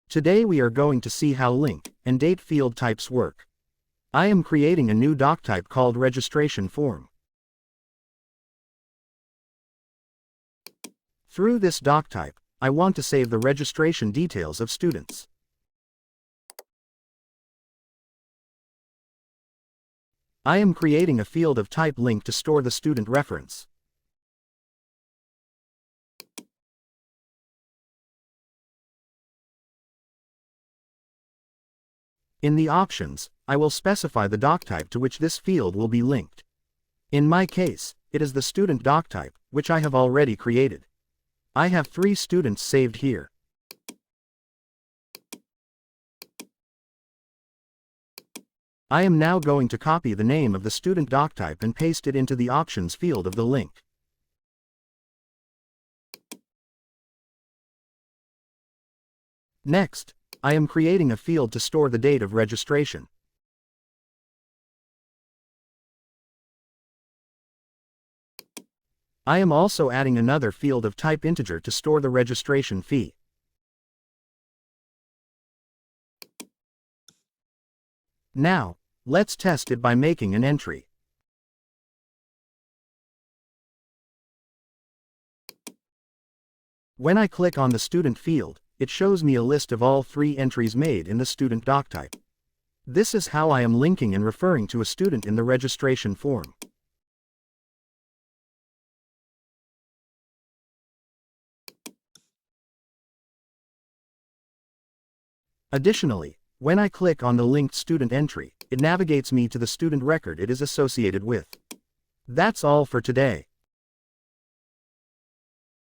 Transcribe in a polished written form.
Today we are going to see how link and date field types work. I am creating a new doctype called registration form. Through this doctype, I want to save the registration details of students. I am creating a field of type link to store the student reference. In the options, I will specify the doctype to which this field will be linked. In my case, it is the student doctype, which I have already created. I have 3 students saved here. I am now going to copy the name of the student doctype and paste it into the options field of the link. Next, I am creating a field to store the date of registration. I am also adding another field of type integer to store the registration fee. Now, let's test it by making an entry. When I click on the student field, it shows me a list of all 3 entries made in the student doctype. This is how I am linking and referring to a student in the registration form. Additionally, when I click on the linked student entry, it navigates me to the student record it is associated with. That's all for today.